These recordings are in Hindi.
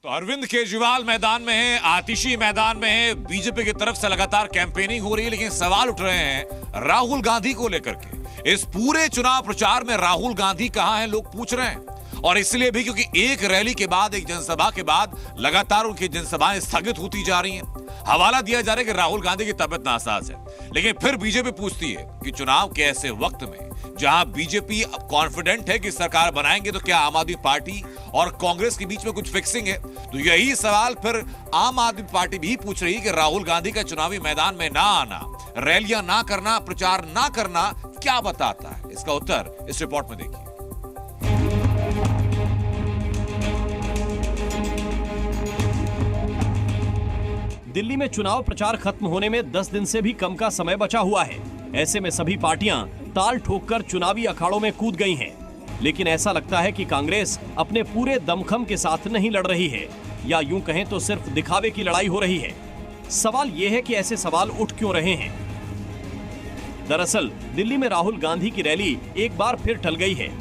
तो अरविंद केजरीवाल मैदान में है, आतिशी मैदान में है, बीजेपी की तरफ से लगातार कैंपेनिंग हो रही है, लेकिन सवाल उठ रहे हैं राहुल गांधी को लेकर के। इस पूरे चुनाव प्रचार में राहुल गांधी कहां हैं, लोग पूछ रहे हैं। और इसलिए भी क्योंकि एक रैली के बाद, एक जनसभा के बाद लगातार उनकी जनसभाएं स्थगित होती जा रही हैं। हवाला दिया जा रहा है कि राहुल गांधी की तबियत नासाज है। लेकिन फिर बीजेपी पूछती है कि चुनाव के ऐसे वक्त में जहां बीजेपी कॉन्फिडेंट है कि सरकार बनाएंगे, तो क्या आम आदमी पार्टी और कांग्रेस के बीच में कुछ फिक्सिंग है? तो यही सवाल फिर आम आदमी पार्टी भी पूछ रही है कि राहुल गांधी का चुनावी मैदान में ना आना, रैलियां ना करना, प्रचार ना करना क्या बताता है? इसका उत्तर इस रिपोर्ट में देखिए। दिल्ली में चुनाव प्रचार खत्म होने में 10 दिन से भी कम का समय बचा हुआ है। ऐसे में सभी पार्टियां ताल ठोककर चुनावी अखाड़ों में कूद गई हैं। लेकिन ऐसा लगता है कि कांग्रेस अपने पूरे दमखम के साथ नहीं लड़ रही है, या यूं कहें तो सिर्फ दिखावे की लड़ाई हो रही है। सवाल यह है कि ऐसे सवाल उठ क्यों रहे हैं? दरअसल दिल्ली में राहुल गांधी की रैली एक बार फिर टल गई है।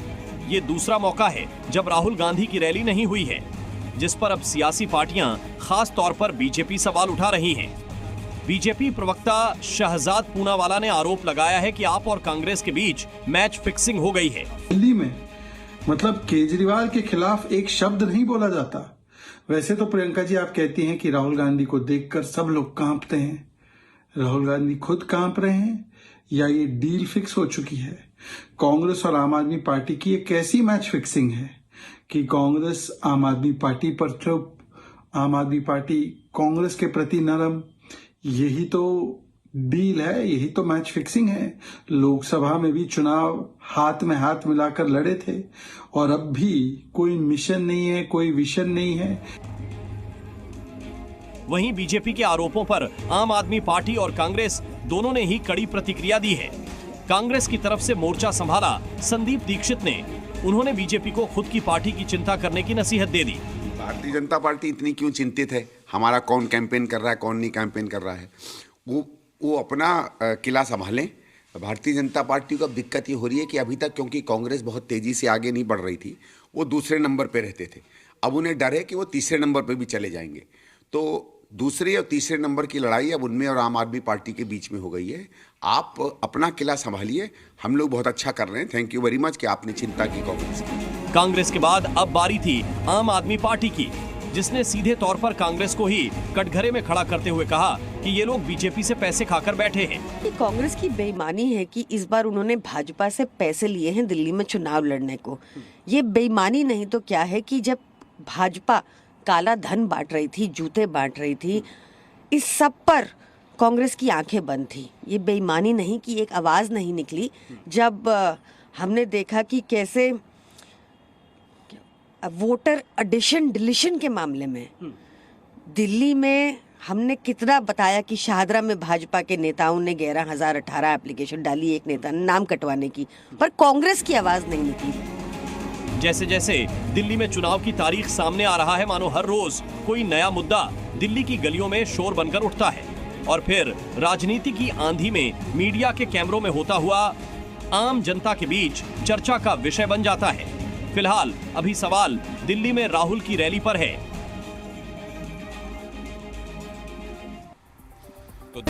ये दूसरा मौका है जब राहुल गांधी की रैली नहीं हुई है, जिस पर अब सियासी पार्टियां, खास तौर पर बीजेपी सवाल उठा रही हैं। बीजेपी प्रवक्ता शहजाद पूनावाला ने आरोप लगाया है कि आप और कांग्रेस के बीच मैच फिक्सिंग हो गई है। दिल्ली में मतलब केजरीवाल के खिलाफ एक शब्द नहीं बोला जाता। वैसे तो प्रियंका जी आप कहती हैं कि राहुल गांधी को देखकर सब लोग कांपते हैं। राहुल गांधी खुद कांप रहे हैं या ये डील फिक्स हो चुकी है? कांग्रेस और आम आदमी पार्टी की एक ऐसी मैच फिक्सिंग है कि कांग्रेस आम आदमी पार्टी पर चुप, आम आदमी पार्टी कांग्रेस के प्रति नरम। यही तो डील है, यही तो मैच फिक्सिंग है। लोकसभा में भी चुनाव हाथ में हाथ मिलाकर लड़े थे और अब भी कोई मिशन नहीं है, कोई विजन नहीं है। वहीं बीजेपी के आरोपों पर आम आदमी पार्टी और कांग्रेस दोनों ने ही कड़ी प्रतिक्रिया दी है। कांग्रेस की तरफ से मोर्चा संभाला संदीप दीक्षित ने। उन्होंने बीजेपी को खुद की पार्टी की चिंता करने की नसीहत दे दी। भारतीय जनता पार्टी इतनी क्यों चिंतित है? हमारा कौन कैंपेन कर रहा है, कौन नहीं कैंपेन कर रहा है, वो अपना किला संभालें। भारतीय जनता पार्टी को अब दिक्कत ये हो रही है कि अभी तक क्योंकि कांग्रेस बहुत तेजी से आगे नहीं बढ़ रही थी, वो दूसरे नंबर पे रहते थे। अब उन्हें डर है कि वो तीसरे नंबर पे भी चले जाएंगे। तो दूसरे और तीसरे नंबर की लड़ाई अब उनमें और आम आदमी पार्टी के बीच में हो गई है। आप अपना किला संभालिए, हम लोग बहुत अच्छा कर रहे हैं। थैंक यू वेरी मच कि आपने चिंता की कांग्रेस की। कांग्रेस के बाद अब बारी थी आम आदमी पार्टी की, जिसने सीधे तौर पर कांग्रेस को ही कटघरे में खड़ा करते हुए कहा कि ये लोग बीजेपी से पैसे खाकर बैठे हैं। कि कांग्रेस की बेईमानी है कि इस बार उन्होंने भाजपा से पैसे लिए हैं दिल्ली में चुनाव लड़ने को। ये बेईमानी नहीं तो क्या है कि जब भाजपा काला धन बांट रही थी, जूते बांट रही थी, इस सब पर कांग्रेस की आंखें बंद थी। ये बेईमानी नहीं कि एक आवाज नहीं निकली जब हमने देखा कि कैसे वोटर एडिशन डिलीशन के मामले में दिल्ली में हमने कितना बताया कि शाहदरा में भाजपा के नेताओं ने 11,018 एप्लीकेशन डाली एक नेता ने नाम कटवाने की, पर कांग्रेस की आवाज नहीं निकली। जैसे जैसे दिल्ली में चुनाव की तारीख सामने आ रहा है, मानो हर रोज कोई नया मुद्दा दिल्ली की गलियों में शोर बनकर उठता है और फिर राजनीति की आंधी में मीडिया के कैमरों में होता हुआ आम जनता के बीच चर्चा का विषय बन जाता है। फिलहाल अभी सवाल दिल्ली में राहुल की रैली पर है। तो